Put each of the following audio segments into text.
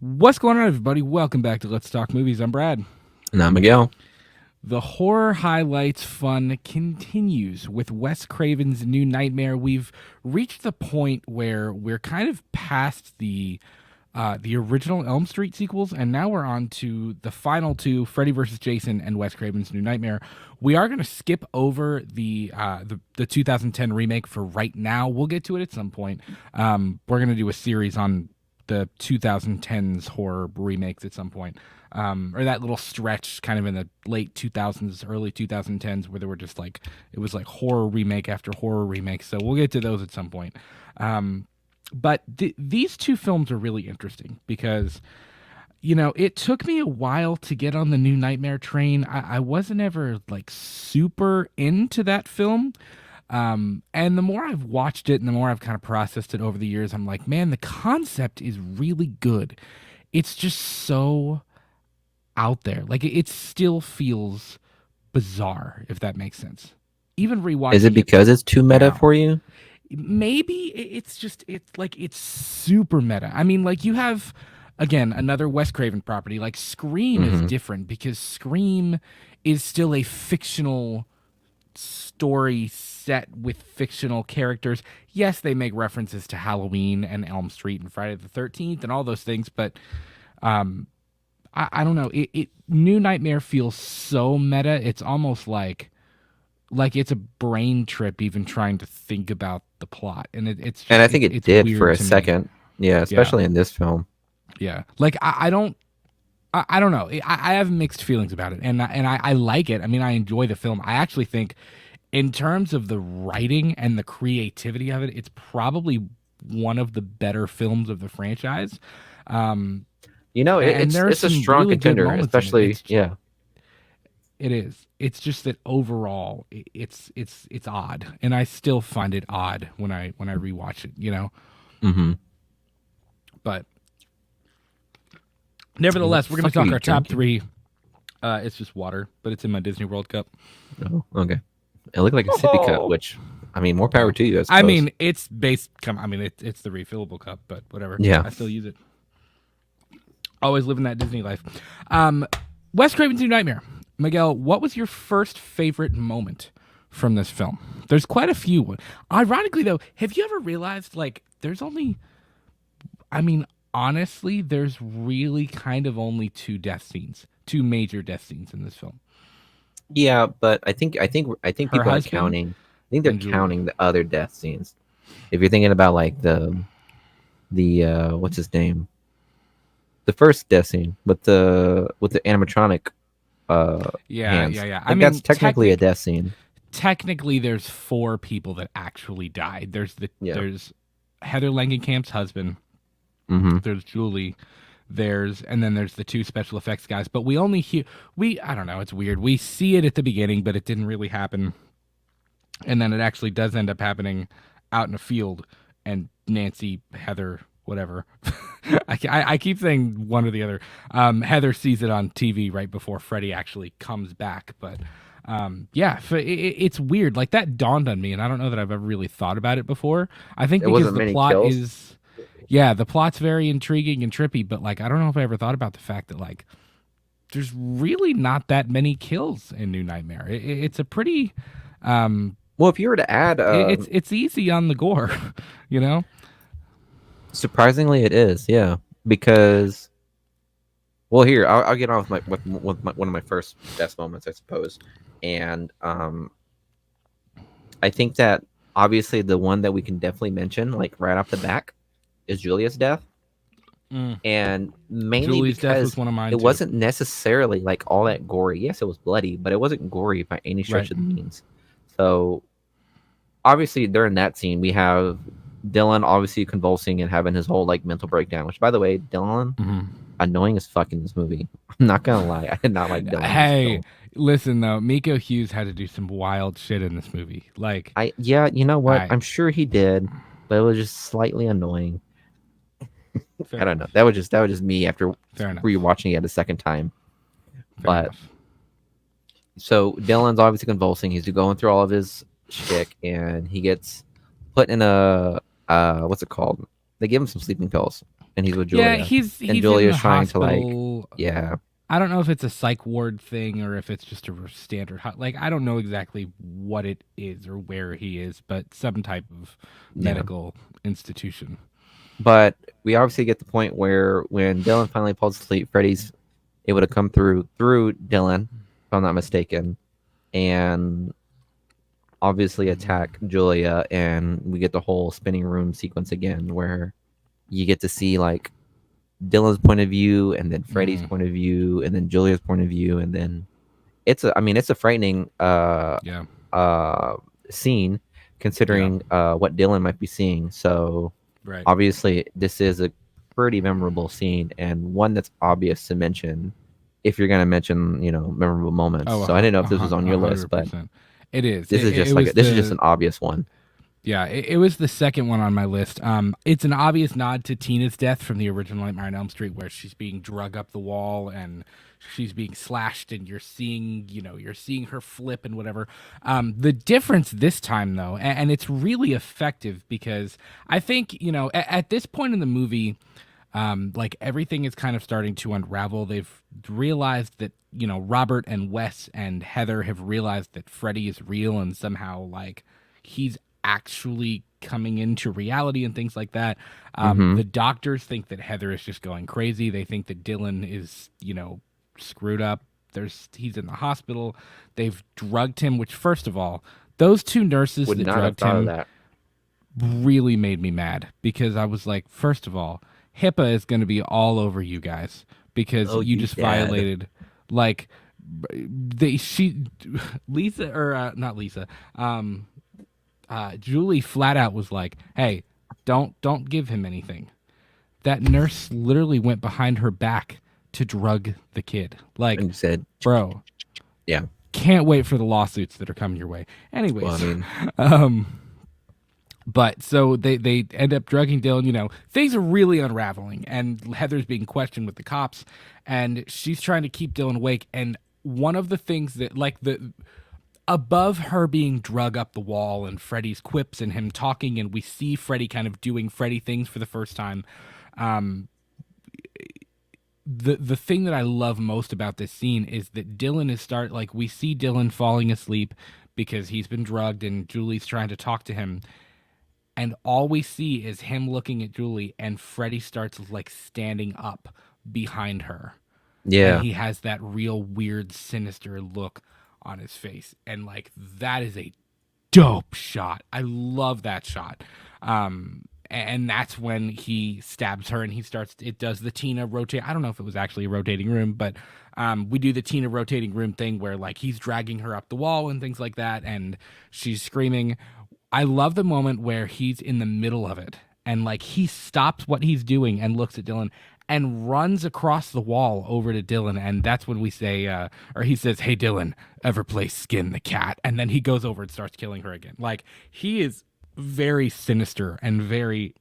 What's going on, everybody? Welcome back to Let's Talk Movies. I'm Brad. Now, Miguel. The horror highlights fun continues with Wes Craven's New Nightmare. We've reached the point where we're kind of past the original Elm Street sequels, and now we're on to the final two: Freddy vs. Jason and Wes Craven's New Nightmare. We are going to skip over the 2010 remake for right now. We'll get to it at some point. We're going to do a series on the 2010s horror remakes at some point, or that little stretch kind of in the late 2000s, early 2010s, where there were just like, it was like horror remake after horror remake. So we'll get to those at some point. But these two films are really interesting because, you know, it took me a while to get on the New Nightmare train. I wasn't ever like super into that film. And the more I've watched it and the more I've kind of processed it over the years, I'm like, man, the concept is really good. It's just so out there. Like it still feels bizarre, if that makes sense. Even rewatching Is it because it's too meta now. for you? Maybe it's just it's super meta. I mean, like you have again another Wes Craven property. Like Scream is Mm-hmm. different because Scream is still a fictional story set with fictional characters. Yes, they make references to Halloween and Elm Street and Friday the 13th and all those things, but I don't know. It New Nightmare feels so meta. It's almost like it's a brain trip even trying to think about the plot, and it's And just I think it it's did for weird a to me. second. Yeah, Yeah, especially in this film. yeah. Like I don't know. I have mixed feelings about it, and I like it. I mean, I enjoy the film. I actually think, in terms of the writing and the creativity of it, it's probably one of the better films of the franchise. Um, You know, and there are it's a some strong really good contender, moments in it. especially yeah. It is. It's just that overall, it's odd, and I still find it odd when I rewatch it. You know, Mm-hmm. but What nevertheless, the we're going to fuck are talk you our top drinking? three. It's just water, but it's in my Disney World cup. Oh, okay. It looked like a sippy cup, Oh, which I mean, more power to you, I I suppose. mean, it's base. I mean, it's the refillable cup, but whatever. Yeah. I still use it. Always living that Disney life. Um, Wes Craven's New Nightmare. Miguel, what was your first favorite moment from this film? There's quite a few. Ironically, though, have you ever realized like there's only? I mean, honestly, there's really kind of only two major death scenes in this film. Yeah, but I think Her people are husband counting. I think they're and Julie. counting the other death scenes. If you're thinking about like the what's his name? The first death scene with the animatronic Yeah, yeah, hands. yeah. I Like that's mean, technically a death scene. technically there's four people that actually died. Yeah. There's Heather Langenkamp's husband, Mm-hmm. there's Julie, and then there's the two special effects guys, but we only hear we I don't know, it's weird. We see it at the beginning, but it didn't really happen. And then it actually does end up happening out in a field, and Nancy, Heather, whatever. I keep saying one or the other. Heather sees it on TV right before Freddy actually comes back, but yeah, it's weird. Like that dawned on me, and I don't know that I've ever really thought about it before. I think There because wasn't the many plot kills. is, yeah, the plot's very intriguing and trippy, but like I don't know if I ever thought about the fact that like there's really not that many kills in New Nightmare. It's a pretty Well, if you were to add, it's easy on the gore, you know. surprisingly, it is, yeah, because well, here I'll get on with my one of my first best moments, I suppose, and I think that obviously the one that we can definitely mention, like right off the back, is Julia's death, Mm. and mainly Julie's death was because one of mine it too. wasn't necessarily like all that gory. Yes, it was bloody, but it wasn't gory by any Right. stretch of the means. So obviously during that scene we have Dylan obviously convulsing and having his whole like mental breakdown, which by the way, Dylan Hmm. annoying as fuck in this movie. I'm not gonna lie, I did not like Dylan in this Hey, film. listen though, Miko Hughes had to do some wild shit in this movie. Like, I yeah, you know what, I I'm sure he did, but it was just slightly annoying. fair I don't know, enough. that was just me after Fair enough. rewatching it a second time. Fair But enough. so Dylan's obviously convulsing, he's going through all of his shtick, and he gets put in a what's it called, they give him some sleeping pills, and he's with Yeah, Julia, and he's in the Julia's trying to like, hospital. yeah, I don't know if it's a psych ward thing or if it's just a standard like I don't know exactly what it is or where he is, but some type of yeah. medical institution. But we obviously get the point where when Dylan finally falls asleep, Freddy's able to come through Dylan, if I'm not mistaken, and obviously attack Julia, and we get the whole spinning room sequence again where you get to see like Dylan's point of view and then Freddy's Mm, point of view and then Julia's point of view, and then it's a frightening yeah, uh scene yeah, considering what Dylan might be seeing. So right. obviously this is a pretty memorable scene and one that's obvious to mention if you're going to mention, memorable moments. Oh, So I didn't know if this was on your list, but 100%. It is. this is It just was this is just the an obvious one. Yeah, it was the second one on my list. It's an obvious nod to Tina's death from the original Nightmare on Elm Street, where she's being drug up the wall and she's being slashed, and you're seeing her flip and whatever. The difference this time, though, and it's really effective because I think at this point in the movie, like everything is kind of starting to unravel. They've realized that Robert and Wes and Heather have realized that Freddy is real and somehow like he's actually coming into reality and things like that. Mm-hmm. The doctors think that Heather is just going crazy. They think that Dylan is, screwed up. He's in the hospital. They've drugged him, which first of all, those two nurses Would that not have drugged thought of him that. really made me mad because I was like, first of all, HIPAA is going to be all over you guys because Oh, you you just dad. violated like Lisa or not Lisa Julie flat out was like, "Hey, don't give him anything." That nurse literally went behind her back to drug the kid. Like, And said, bro, yeah. can't wait for the lawsuits that are coming your way. Well, I Anyways, mean, but so they end up drugging Dylan. Things are really unraveling, and Heather's being questioned with the cops, and she's trying to keep Dylan awake. And one of the things that like the above her being drug up the wall and Freddy's quips and him talking, and we see Freddy kind of doing Freddy things for the first time. Um, the thing that I love most about this scene is that Dylan we see Dylan falling asleep because he's been drugged and Julie's trying to talk to him, and all we see is him looking at Julie, and Freddy starts like standing up behind her, and yeah. he has that real weird sinister look on his face, and like that is a dope shot. I love that shot. And that's when he stabs her and it does the Tina rotate. I don't know if it was actually a rotating room, but we do the Tina rotating room thing where like he's dragging her up the wall and things like that, and she's screaming. I love the moment where he's in the middle of it and like he stops what he's doing and looks at Dylan and runs across the wall over to Dylan, and that's when we say or he says, "Hey Dylan, ever play Skin the Cat?" And then he goes over and starts killing her again. Like he is very sinister and very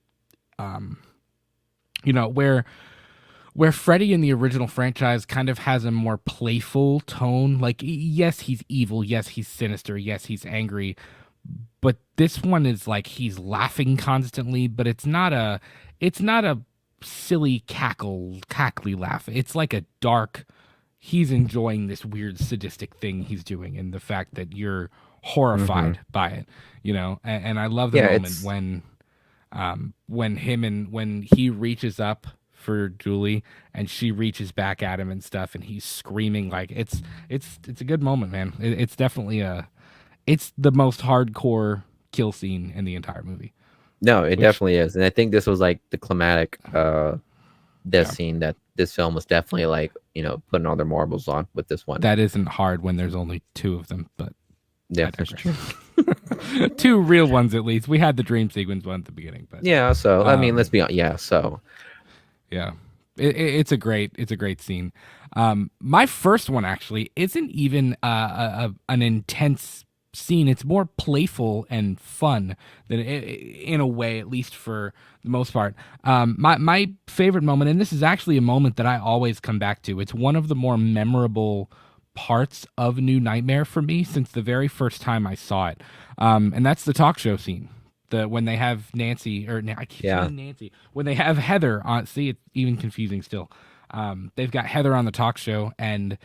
where Freddy in the original franchise kind of has a more playful tone. Like yes, he's evil, yes, he's sinister, yes, he's angry, but this one is like he's laughing constantly, but it's not a silly cackly laugh. It's like a dark, he's enjoying this weird sadistic thing he's doing, and the fact that you're horrified by it, and I love the Yeah, moment it's when he reaches up for Julie and she reaches back at him and stuff, and he's screaming. Like it's a good moment, man. It's definitely it's the most hardcore kill scene in the entire movie. no, it Which definitely is. And I think this was like the climatic death Yeah. scene that this film was definitely like, putting all their marbles on with this one. that isn't hard when there's only two of them, but Yeah, I for sure. digress. Two real ones at least. We had the dream sequence one at the beginning, but Yeah, so I mean, Um, let's be honest. Yeah, so yeah, it's a great scene. My first one actually isn't even an intense scene. It's more playful and fun than in a way, at least for the most part. My favorite moment, and this is actually a moment that I always come back to. It's one of the more memorable parts of New Nightmare for me since the very first time I saw it, and that's the talk show scene. when they have Nancy I keep Yeah. saying Nancy when they have Heather on. See, it's even confusing still. They've got Heather on the talk show, and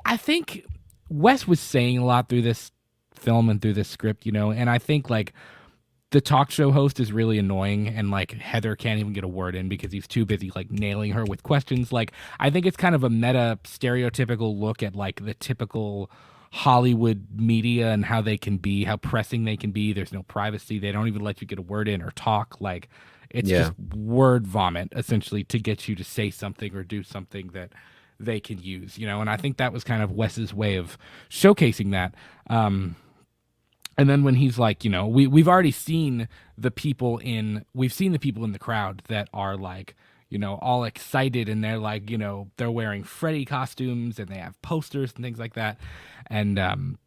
I think Wes was saying a lot through this film and through this script, and I think like the talk show host is really annoying, and like Heather can't even get a word in because he's too busy like nailing her with questions. Like I think it's kind of a meta stereotypical look at like the typical Hollywood media and how they can be, how pressing they can be. There's no privacy. They don't even let you get a word in or talk. Like it's Yeah. just word vomit essentially to get you to say something or do something that they can use, and I think that was kind of Wes's way of showcasing that. And then when he's like, we've already seen we've seen the people in the crowd that are like, all excited, and they're like, they're wearing Freddy costumes and they have posters and things like that. And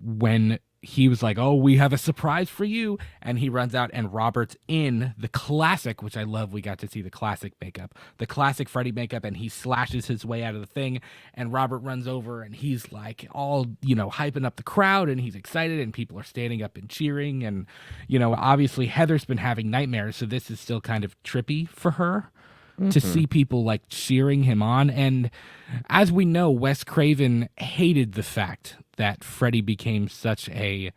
when he was like, "Oh, we have a surprise for you," and he runs out, and Robert's in the classic, which I love. We got to see the classic makeup, the classic Freddy makeup, and he slashes his way out of the thing. And Robert runs over, and he's like, all hyping up the crowd, and he's excited, and people are standing up and cheering. And obviously Heather's been having nightmares, so this is still kind of trippy for her to see people like cheering him on. And as we know, Wes Craven hated the fact that Freddy became such a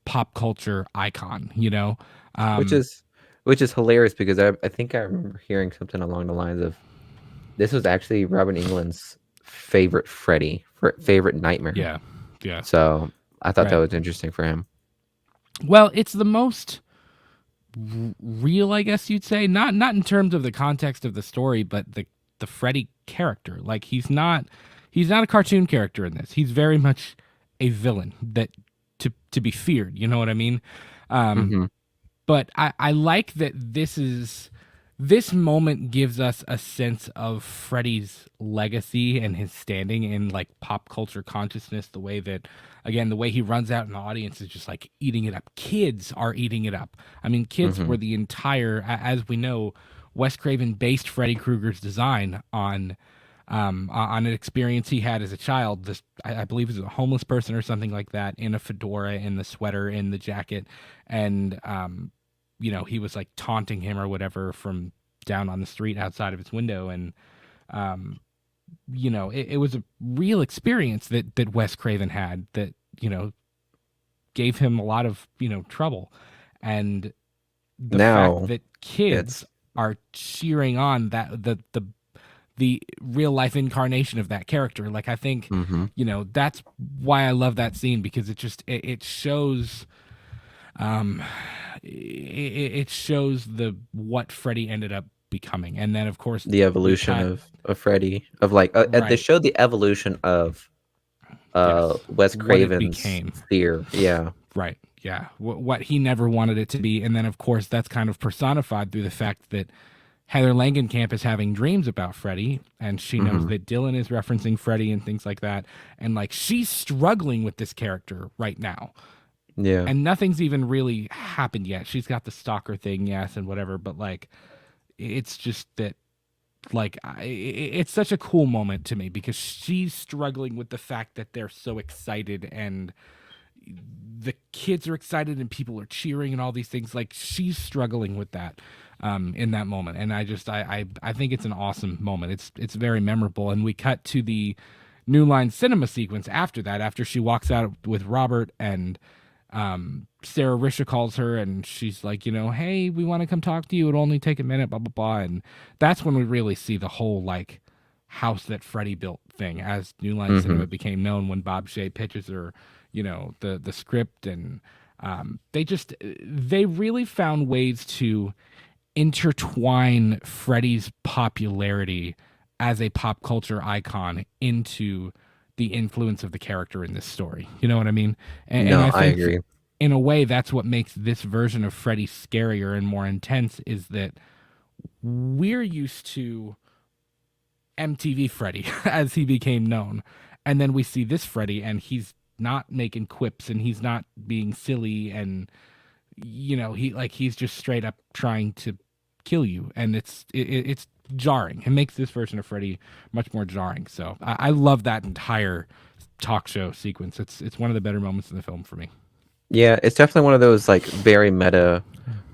pop culture icon, which is hilarious because I think I remember hearing something along the lines of this was actually Robert Englund's favorite Freddy, favorite nightmare. Yeah. Yeah. So I thought that Right. was interesting for him. Well, it's the most real, I guess you'd say, not in terms of the context of the story, but the Freddy character. Like he's not a cartoon character in this. He's very much a villain that to be feared. You know what I mean? Hmm. But I like that this moment gives us a sense of Freddy's legacy and his standing in like pop culture consciousness, the way that, again, the way he runs out in the audience is just like eating it up. Kids are eating it up. I mean, kids Hmm. were the entire, as we know, Wes Craven based Freddy Krueger's design on an experience he had as a child. This, I believe, is a homeless person or something like that, in a fedora, in the sweater, in the jacket, and he was like taunting him or whatever from down on the street outside of his window. And it was a real experience that Wes Craven had that gave him a lot of trouble. And the fact Now that kids it's are cheering on that the real life incarnation of that character, like I think hmm that's why I love that scene, because it shows it shows the what Freddy ended up becoming. And then of course the we evolution cut. of Freddy, of like they Right. showed the evolution of Yes. Wes What it Craven's became. fear. Yeah. Right. Yeah. What he never wanted it to be. And then, of course, that's kind of personified through the fact that Heather Langenkamp is having dreams about Freddy, and she knows Hmm. that Dylan is referencing Freddy and things like that. And like she's struggling with this character right now. Yeah. And nothing's even really happened yet. She's got the stalker thing, yes, and whatever. But like, it's just that, like, it's such a cool moment to me because she's struggling with the fact that they're so excited, and the kids are excited and people are cheering and all these things. Like she's struggling with that in that moment. And I think it's an awesome moment. It's very memorable. And we cut to the New Line Cinema sequence after that, after she walks out with Robert, and Sarah Risha calls her and she's like, hey, we want to come talk to you. It'll only take a minute, blah, blah, blah. And that's when we really see the whole like house that Freddy built thing as New Line Hmm. Cinema became known, when Bob Shea pitches her, the script. And they really found ways to intertwine Freddy's popularity as a pop culture icon into the influence of the character in this story. You know what I mean? And No, I I think agree. in a way that's what makes this version of Freddy scarier and more intense, is that we're used to MTV Freddy as he became known. And then we see this Freddy, and he's not making quips and he's not being silly, and he's just straight up trying to kill you. And it's jarring. It makes this version of Freddy much more jarring. So I love that entire talk show sequence. It's one of the better moments in the film for me. Yeah, it's definitely one of those like very meta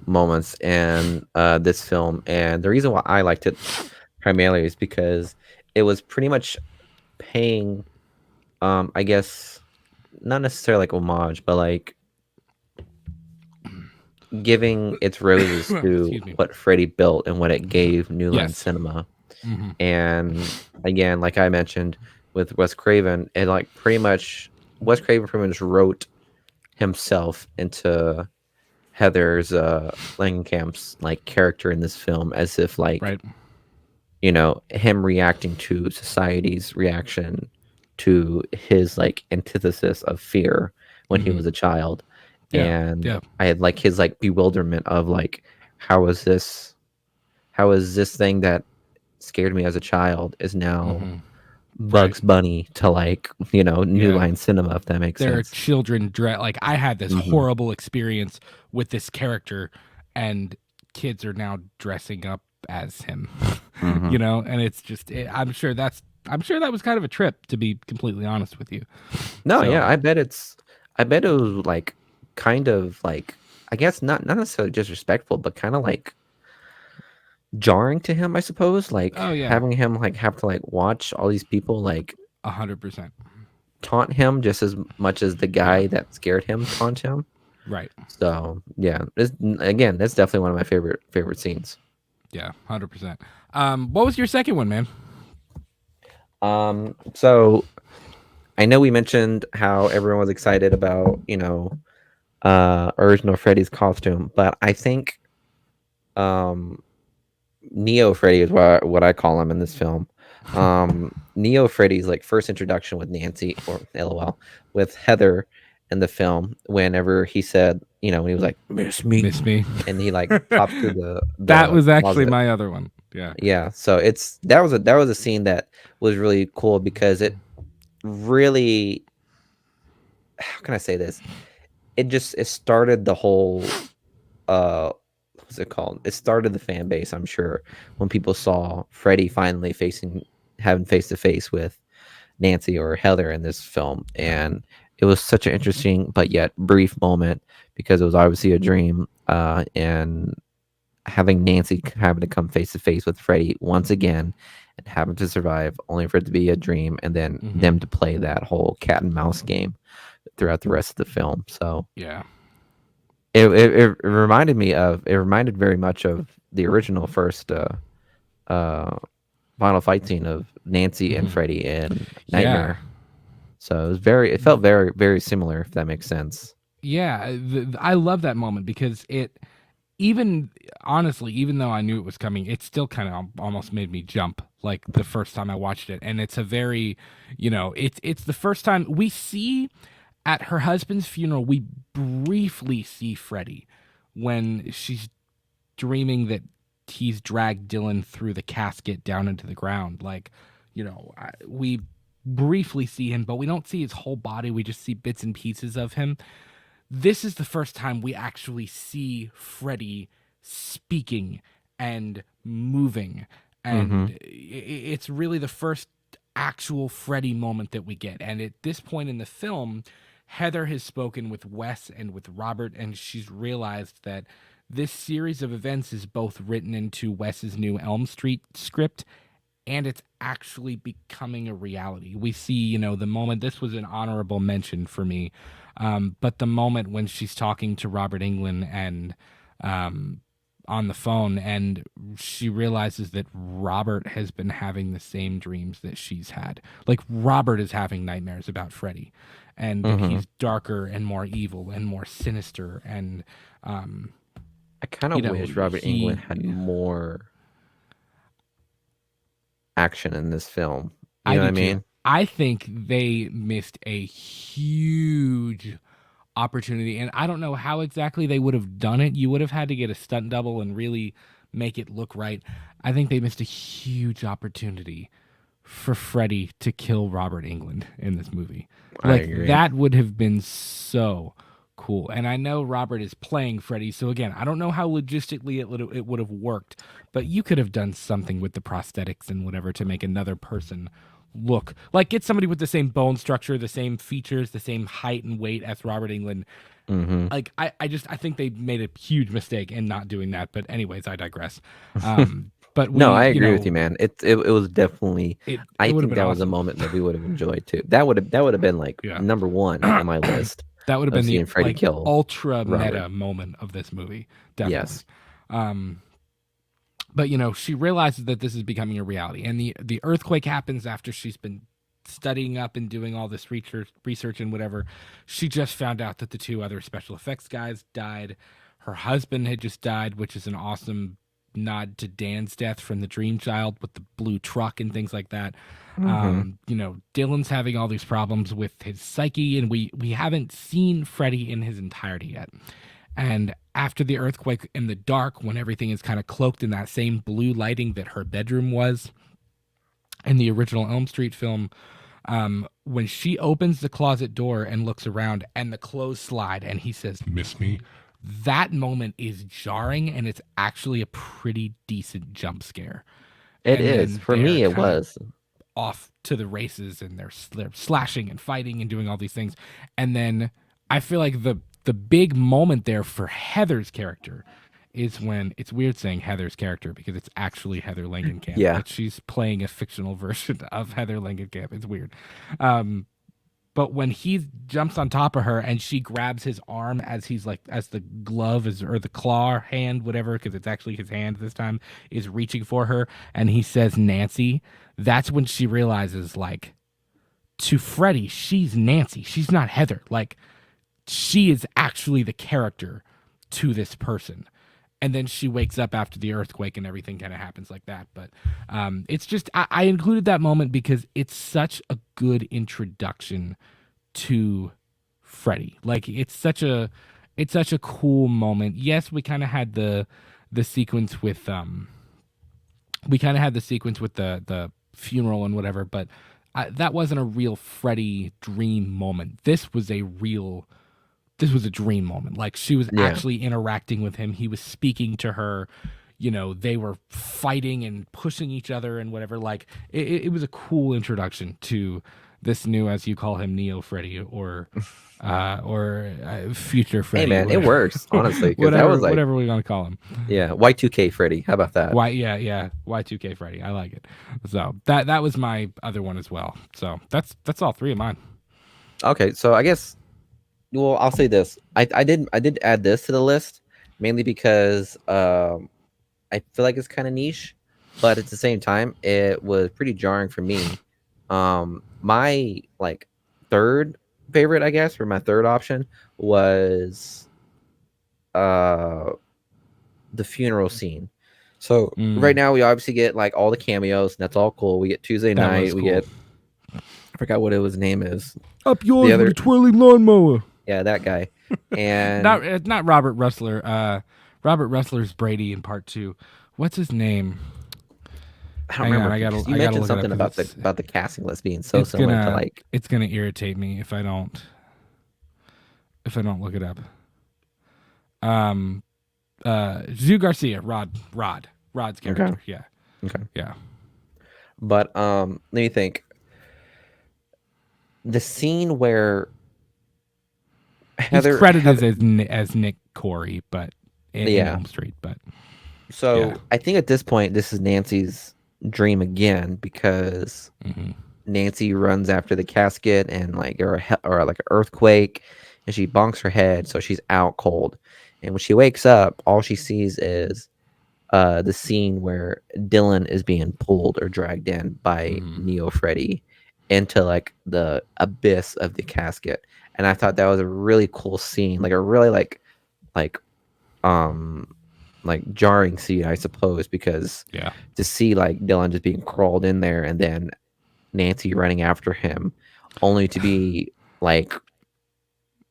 moments in this film, and the reason why I liked it primarily is because it was pretty much paying, I guess, not necessarily like homage, but like giving its roses to Excuse me. what Freddy built and what it gave New Line Yes. Cinema. Hmm. And again, like I mentioned with Wes Craven, it like pretty much Wes Craven pretty much wrote himself into Heather's Langenkamp's like character in this film as if like Right. him reacting to society's reaction to his like antithesis of fear when he Hmm. was a child. Yeah. And Yeah. I had like his like bewilderment of like how is this thing that scared me as a child is now Hmm. Right. Bugs Bunny to like, New Yeah. Line Cinema, if that makes There are sense. children like I had this Hmm. horrible experience with this character, and kids are now dressing up as him. Hmm. And it's just I'm sure that was kind of a trip, to be completely honest with you. No, So yeah, I bet it was like kind of like, I guess not necessarily disrespectful, but kind of like jarring to him, I suppose. Like oh yeah, having him like have to like watch all these people like 100%. taunt him just as much as the Yeah. guy that scared him taunt him. Right. So yeah, again, that's definitely one of my favorite scenes. Yeah, 100%. What was your second one, man? So I know we mentioned how everyone was excited about, original Freddy's costume, but I think um Neo Freddy is what I call him in this film. Neo Freddy's like first introduction with Nancy, or LOL, with Heather in the film. Whenever he said, when he was like "Miss me," Miss Me. and he like pops through That the was actually closet. my other one. Yeah. Yeah, so that was a scene that was really cool because it really, how can I say this? It started the whole what's it called? It started the fan base, I'm sure, when people saw Freddy finally having face to face with Nancy or Heather in this film. And it was such an interesting but yet brief moment because it was obviously a dream. And having Nancy having to come face to face with Freddy once again and having to survive only for it to be a dream and then Hmm. them to play that whole cat and mouse game throughout the rest of the film. So Yeah. it reminded very much of the original first uh final fight scene of Nancy and Hmm. Freddy in Yeah. Nightmare. So it felt very very similar, if that makes sense. Yeah. I love that moment because even honestly, even though I knew it was coming, it still kind of almost made me jump like the first time I watched it. And it's a very, it's the first time we see at her husband's funeral, we briefly see Freddy when she's dreaming that he's dragged Dylan through the casket down into the ground. Like, we briefly see him, but we don't see his whole body. We just see bits and pieces of him. This is the first time we actually see Freddy speaking and moving. Mm-hmm. And it's really the first actual Freddy moment that we get. And at this point in the film, Heather has spoken with Wes and with Robert, and she's realized that this series of events is both written into Wes's new Elm Street script, and it's actually becoming a reality. We see, the moment, this was an honorable mention for me, but the moment when she's talking to Robert Englund and on the phone, and she realizes that Robert has been having the same dreams that she's had. Like, Robert is having nightmares about Freddy, and that Mm-hmm. he's darker and more evil and more sinister. And, I kind of wish Robert Englund he, had more action in this film. You I know what do I too. mean? I think they missed a huge opportunity, and I don't know how exactly they would have done it. You would have had to get a stunt double and really make it look right. I think they missed a huge opportunity for Freddy to kill Robert Englund in this movie. I Like, agree. that would have been so cool. And I know Robert is playing Freddy, so again, I don't know how logistically it would have worked, but you could have done something with the prosthetics and whatever to make another person look like get somebody with the same bone structure, the same features, the same height and weight as Robert Englund. Mm-hmm. Like I think they made a huge mistake in not doing that. But anyways, I digress. But No, we, I you agree with you, know, man. It was definitely. it I would have think been that was a awesome. moment that we would have enjoyed too. That would have been like Yeah. number one on my list That would have of been the seeing Freddy like kill ultra Robert. meta moment of this movie, definitely. Yes. Um, but she realizes that this is becoming a reality, and the earthquake happens after she's been studying up and doing all this research and whatever. She just found out that the two other special effects guys died. Her husband had just died, which is an awesome nod to Dan's death from the Dream Child with the blue truck and things like that. Mm-hmm. Dylan's having all these problems with his psyche, and we haven't seen Freddy in his entirety yet. And after the earthquake in the dark, when everything is kind of cloaked in that same blue lighting that her bedroom was in the original Elm Street film, when she opens the closet door and looks around and the clothes slide and he says, "Miss me?" That moment is jarring, and it's actually a pretty decent jump scare. It And is. then For they're me, it kind of was. off to the races, and they're slashing and fighting and doing all these things. And then I feel like the big moment there for Heather's character is when it's weird saying Heather's character because it's actually Heather Langenkamp, Yeah. but she's playing a fictional version of Heather Langenkamp. It's weird. Um, but when he jumps on top of her and she grabs his arm as he's like, as the glove is, or the claw hand, whatever, because it's actually his hand this time, is reaching for her, and he says Nancy, that's when she realizes, like, to Freddy, she's Nancy. She's not Heather. Like, she is actually the character to this person. And then she wakes up after the earthquake and everything kind of happens like that. But it's just, I included that moment because it's such a good introduction to Freddy. Like it's such a cool moment. Yes, we kind of had the sequence with the funeral and whatever, but that wasn't a real Freddy dream moment. This was a dream moment. Like she was Yeah. actually interacting with him. He was speaking to her. They were fighting and pushing each other and whatever. Like it was a cool introduction to this new, as you call him, Neo Freddy or future Hey, Freddy. man, it works, honestly, because that whatever was like, whatever we're gonna call him. yeah, Y2K Freddy. How about that? Yeah, Y2K Freddy. I like it. So that was my other one as well. So that's all three of mine. Okay, so I guess, well, I'll say this. I did add this to the list mainly because I feel like it's kind of niche, but at the same time, it was pretty jarring for me. My like third favorite, I guess, or my third option was uh the funeral scene. So right now we obviously get like all the cameos, and that's all cool. We get Tuesday That night. was We cool. get, I forgot what his name is. Up yours The other, with a twirling lawnmower. yeah, that guy. And Not Robert Rustler. Robert Rustler's Brady in part two. What's his name? I don't Hang on, remember. I gotta You look mentioned it up something 'cause about the casting list being so it's similar to gonna like. it's gonna irritate me if I don't look it up. Zoo Garcia, Rod's character. Okay. Yeah, Okay. yeah. But let me think. The scene where He's credited as Nick Corey, but in yeah. Elm Street. But So yeah. I think at this point, this is Nancy's dream again because Mhm. Nancy runs after the casket and like or like an earthquake, and she bonks her head, so she's out cold. And when she wakes up, all she sees is the scene where Dylan is being pulled or dragged in by Neo Freddy into like the abyss of the casket. And I thought that was a really cool scene, like a really like um like jarring scene, I suppose, because Yeah. to see like Dylan just being crawled in there and then Nancy running after him, only to be like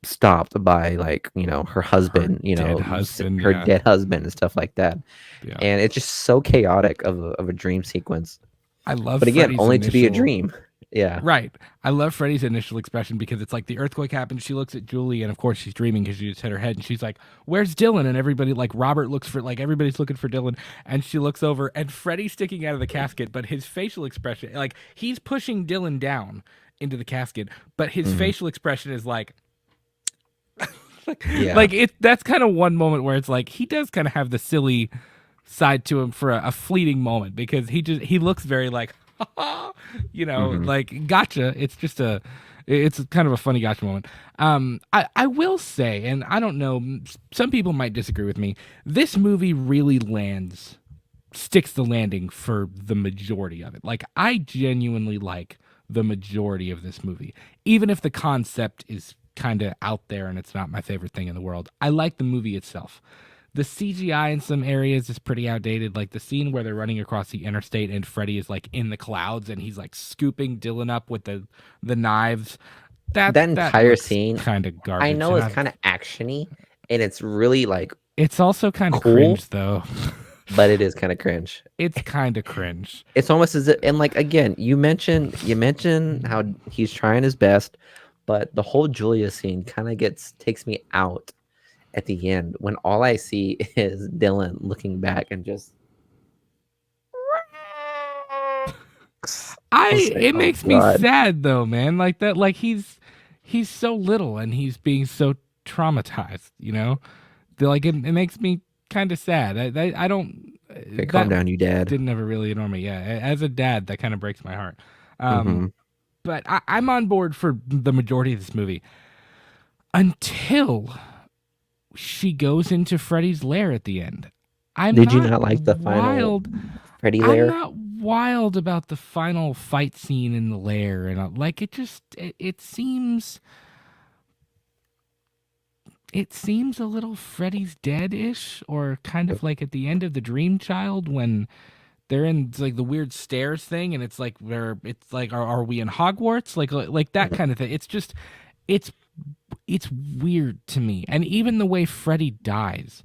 stopped by like her husband, dead husband. her Yeah. dead husband and stuff like that. Yeah. And it's just so chaotic of a dream sequence. I love But again, Freddy's only to be a initial. dream. Yeah. Right. I love Freddy's initial expression because it's like the earthquake happens. She looks at Julie, and of course she's dreaming because she just hit her head, and she's like, "Where's Dylan?" And everybody, like Robert, looks for like everybody's looking for Dylan, and she looks over, and Freddy's sticking out of the casket, but his facial expression, like he's pushing Dylan down into the casket, but his Hmm. facial expression is like, Yeah. like it. That's kind of one moment where it's like he does kind of have the silly side to him for a fleeting moment because he looks very like Hmm. like gotcha. It's kind of a funny gotcha moment. I will say, and I don't know, some people might disagree with me, this movie really sticks the landing for the majority of it. Like I genuinely like the majority of this movie, even if the concept is kind of out there and it's not my favorite thing in the world. I like the movie itself. The CGI in some areas is pretty outdated. Like the scene where they're running across the interstate and Freddy is like in the clouds and he's like scooping Dylan up with the knives. That That entire looks scene, kind of I garbage, know, and is kind of actiony, and it's really like it's also kind of cool, cringe though. but it is kind of cringe. It's kind of cringe. It's almost as if, and like again, you mentioned how he's trying his best, but the whole Julia scene kind of takes me out at the end when all I see is Dylan looking back and just. I was like, It oh makes me god. sad though, man. Like that, like he's so little and he's being so traumatized. Like it makes me kind of sad. I don't Okay, calm that down, you dad. didn't ever really annoy me. Yeah, as a dad, that kind of breaks my heart. Um, Mm-hmm. but I'm on board for the majority of this movie until she goes into Freddy's lair at the end. I'm Did you not not like the final wild. Freddy I'm lair? not wild about the final fight scene in the lair, and like it seems a little Freddy's dead-ish, or kind of like at the end of the Dream Child when they're in like the weird stairs thing, and it's like it's like are we in Hogwarts? Like that kind of thing. It's it's weird to me, and even the way Freddy dies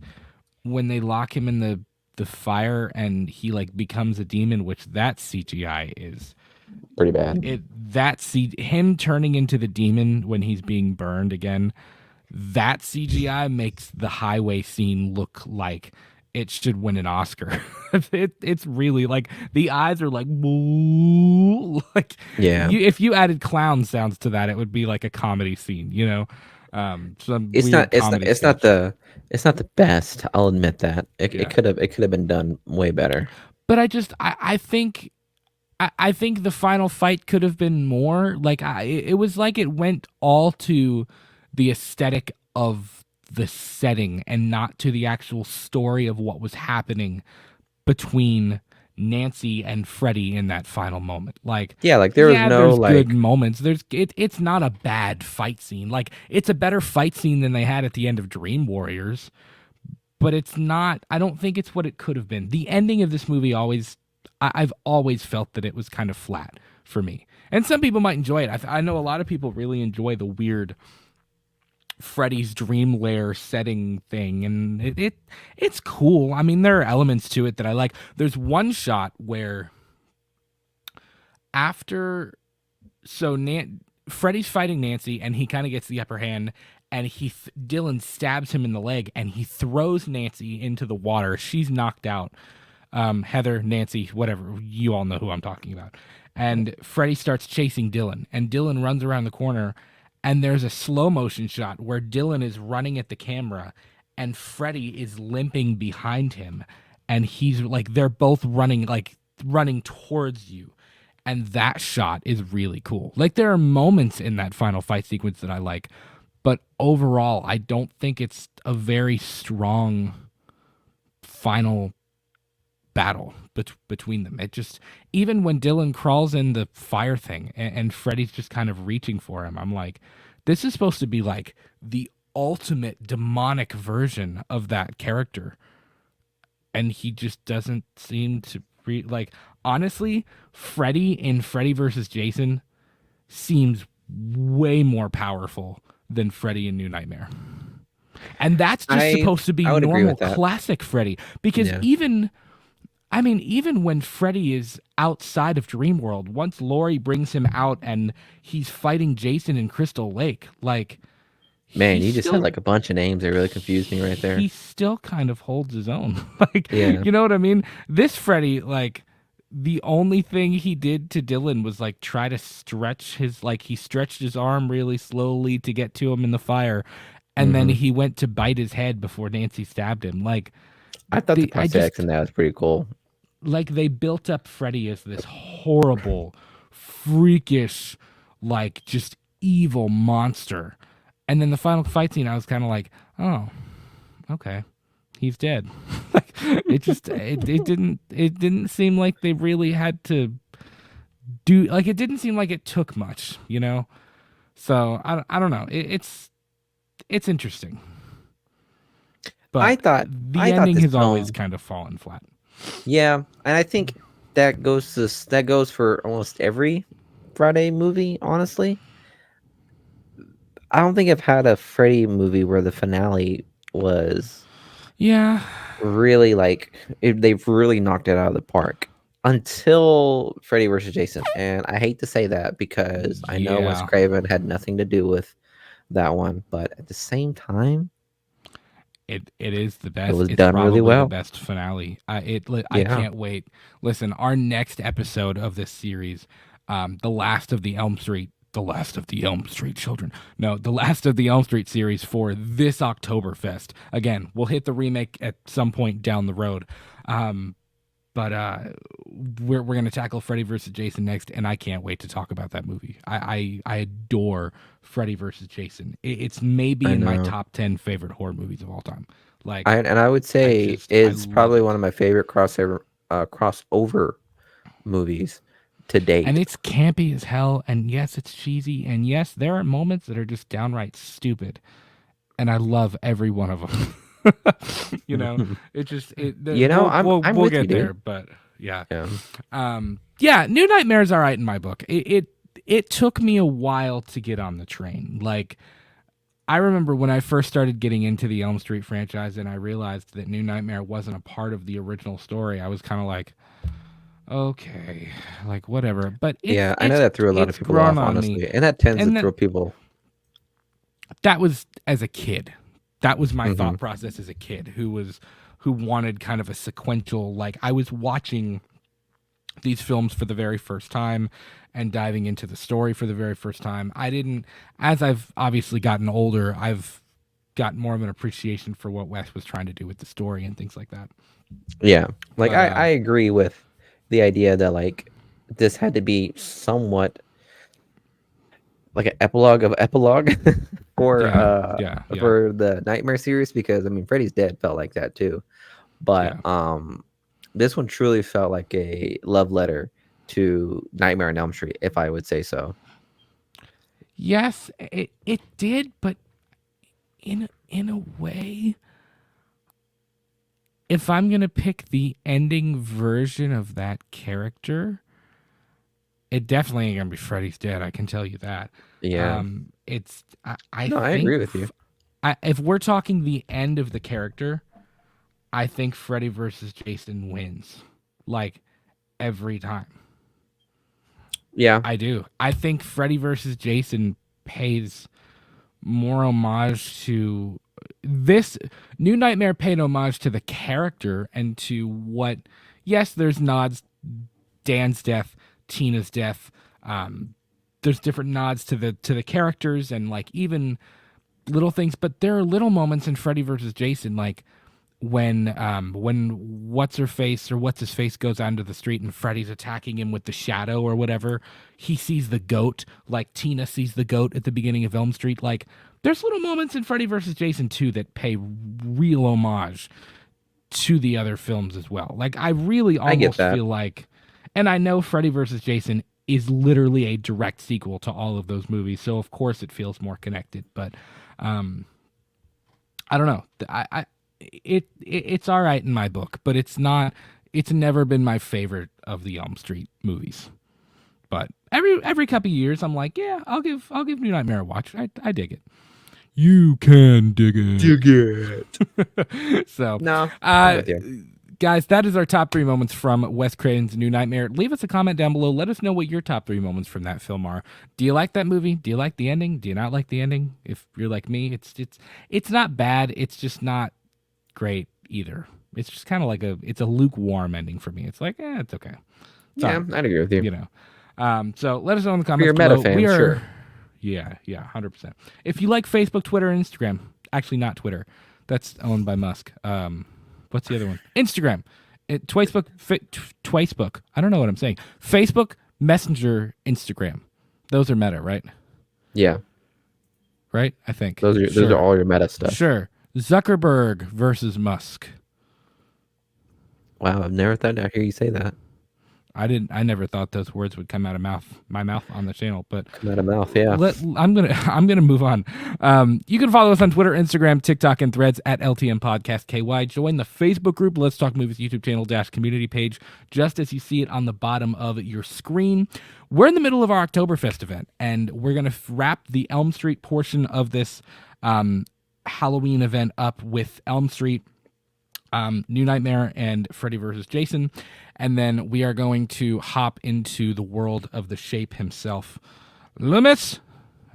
when they lock him in the fire and he like becomes a demon, which that CGI is Pretty bad. him turning into the demon when he's being burned again. That CGI makes the highway scene look like it should win an Oscar. It's really like the eyes are like boo, like Yeah. if you added clown sounds to that, it would be like a comedy scene, some It's not weird it's not comedy it's not sketch. the best. I'll admit that. It Yeah, could have been done way better. but I think I think the final fight could have been more like it was like it went all to the aesthetic of the setting and not to the actual story of what was happening between Nancy and Freddy in that final moment. Like, Yeah, like there was yeah, no there's good like moments. It's not a bad fight scene. Like, it's a better fight scene than they had at the end of Dream Warriors, but it's not. I don't think it's what it could have been. The ending of this movie I've always felt that it was kind of flat for me. And some people might enjoy it. I know a lot of people really enjoy the weird Freddy's dream lair setting thing, and it's cool. I mean, there are elements to it that I like. There's one shot where after Freddy's fighting Nancy, and he kind of gets the upper hand, and Dylan stabs him in the leg, and he throws Nancy into the water. She's knocked out. Heather, Nancy, whatever, you all know who I'm talking about. And Freddy starts chasing Dylan, and Dylan runs around the corner, and there's a slow motion shot where Dylan is running at the camera, and Freddy is limping behind him, and he's like they're both running towards you. And that shot is really cool. Like there are moments in that final fight sequence that I like, but overall, I don't think it's a very strong final battle between them. It just, even when Dylan crawls in the fire thing and Freddy's just kind of reaching for him, I'm like, this is supposed to be like the ultimate demonic version of that character, and he just doesn't seem to like. Honestly, Freddy in Freddy versus Jason seems way more powerful than Freddy in New Nightmare. And that's just I supposed to be I would agree normal with that. classic Freddy, because Yeah. even I mean, even when Freddy is outside of Dreamworld, once Laurie brings him out and he's fighting Jason in Crystal Lake, like he Man, you just had still like a bunch of names that really confused me right there. he still kind of holds his own. Like, Yeah. you know what I mean? This Freddy, like, the only thing he did to Dylan was like try to stretch his like he stretched his arm really slowly to get to him in the fire, and then hmm he went to bite his head before Nancy stabbed him. Like I thought the I prosthetics in just that was pretty cool. like they built up Freddy as this horrible, freakish, like just evil monster. And then the final fight scene, I was kind of like, oh, okay, he's dead. Like it didn't seem like they really had to do like it didn't seem like it took much, you know. So I don't know. It's interesting, I but thought the I thought ending this has always film, kind of fallen flat. yeah, and I think that goes for almost every Friday movie. Honestly, I don't think I've had a Freddy movie where the finale was Yeah, really they've really knocked it out of the park until Freddy versus Jason. And I hate to say that because I know Wes yeah. Craven had nothing to do with that one, but at the same time, It is the it best. was It's done really probably the well. best finale. I Yeah. can't wait. Listen, our next episode of this series, the last of the Elm Street, the last of the Elm Street children. No, the last of the Elm Street series for this Oktoberfest. Again, we'll hit the remake at some point down the road. Um, but we're gonna tackle Freddy versus Jason next, and I can't wait to talk about that movie. I adore Freddy versus Jason. It's maybe I in my know. top 10 favorite horror movies of all time. Like I would say I it's love probably one it, of my favorite crossover movies to and date. it's campy as hell. And yes, it's cheesy, and yes, there are moments that are just downright stupid, and I love every one of them. You know, it just I'm we'll with you, get there, dude. but yeah. Yeah. Yeah, New Nightmare's all right in my book. It took me a while to get on the train. Like I remember when I first started getting into the Elm Street franchise and I realized that New Nightmare wasn't a part of the original story. I was kind of like, okay, like whatever. But Yeah, I know that threw a lot of it's people grown off, on me. honestly. And that tends to And throw then people. that was as a kid. That was my hmm thought process as a kid who wanted kind of a sequential, like I was watching these films for the very first time and diving into the story for the very first time. I didn't, as I've obviously gotten older, I've got more of an appreciation for what Wes was trying to do with the story and things like that. Yeah. Like But I agree with the idea that like this had to be somewhat like an epilogue of epilogue yeah, yeah, yeah, for the Nightmare series because I mean Freddy's Dead felt like that too. But yeah. this one truly felt like a love letter to Nightmare on Elm Street, if I would say so. Yes, it did, but in a way, if I'm gonna pick the ending version of that character, it definitely ain't gonna be Freddy's Dead. I can tell you that. Yeah. It's I No, I think agree with you. if we're talking the end of the character, I think Freddy versus Jason wins, like every time. Yeah. I do. I think Freddy versus Jason pays more homage to this. New Nightmare paid homage to the character and to what. Yes, there's nods. Dan's death, Tina's death. There's different nods to the characters and like even little things, but there are little moments in Freddy versus Jason, like when what's her face or what's his face goes onto the street and Freddy's attacking him with the shadow or whatever. He sees the goat, like Tina sees the goat at the beginning of Elm Street. Like there's little moments in Freddy versus Jason too that pay real homage to the other films as well. Like I really I get almost that. feel like, and I know Freddy versus Jason is literally a direct sequel to all of those movies, so of course it feels more connected. But um, I don't know. It's all right in my book, but it's not. It's never been my favorite of the Elm Street movies. But every couple of years, I'm like, yeah, I'll give New Nightmare a watch. I dig it. You can dig it. You get So, no, I'm with you. Guys, that is our top 3 moments from Wes Craven's New Nightmare. Leave us a comment down below. Let us know what your top 3 moments from that film are. Do you like that movie? Do you like the ending? Do you not like the ending? If you're like me, it's not bad. It's just not great either. It's just kind of like it's a lukewarm ending for me. It's like, it's okay. Yeah, I'd agree with you. You know. So let us know in the comments You're a below. meta fan, sure. Yeah, 100%. If you like Facebook, Twitter, and Instagram, actually not Twitter. That's owned by Musk. What's the other one? Instagram. Twicebook. I don't know what I'm saying. Facebook, Messenger, Instagram. Those are meta, right? Yeah. Right? I think. Those are all your meta stuff. Sure. Zuckerberg versus Musk. Wow, I've never thought I'd hear you say that. I never thought those words would come out of my mouth on the channel, but come out of mouth, yeah. I'm gonna move on. You can follow us on Twitter, Instagram, TikTok, and Threads at LTM Podcast KY. Join the Facebook group Let's Talk Movies YouTube channel -- page, just as you see it on the bottom of your screen. We're in the middle of our Oktoberfest event, and we're gonna wrap the Elm Street portion of this Halloween event up with Elm Street, New Nightmare, and Freddy vs. Jason. And then we are going to hop into the world of the Shape himself. Loomis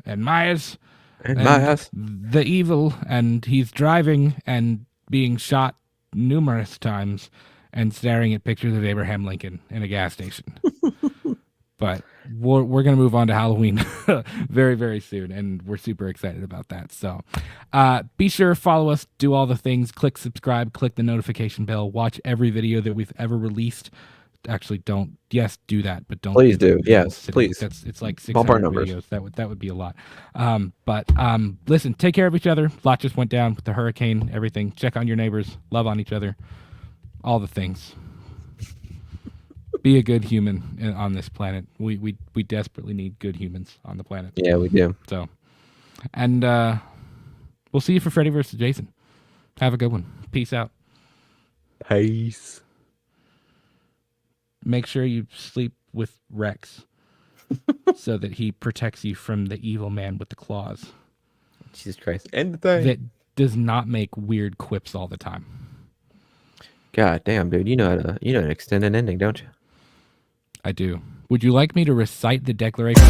and Myers. The evil, and he's driving and being shot numerous times and staring at pictures of Abraham Lincoln in a gas station. But we're going to move on to Halloween very, very soon, and we're super excited about that. So be sure to follow us, do all the things, click subscribe, click the notification bell, watch every video that we've ever released. Actually, do that, but don't. Please do. Yes, please. It's like 600 videos. That would be a lot. But listen, take care of each other. A lot just went down with the hurricane, everything. Check on your neighbors, love on each other, all the things. Be a good human on this planet. We desperately need good humans on the planet. Yeah, we do. So, and we'll see you for Freddy vs. Jason. Have a good one. Peace out. Peace. Make sure you sleep with Rex so that he protects you from the evil man with the claws. Jesus Christ. End the thing. That does not make weird quips all the time. God damn, dude. You know how to extend an ending, don't you? I do. Would you like me to recite the Declaration?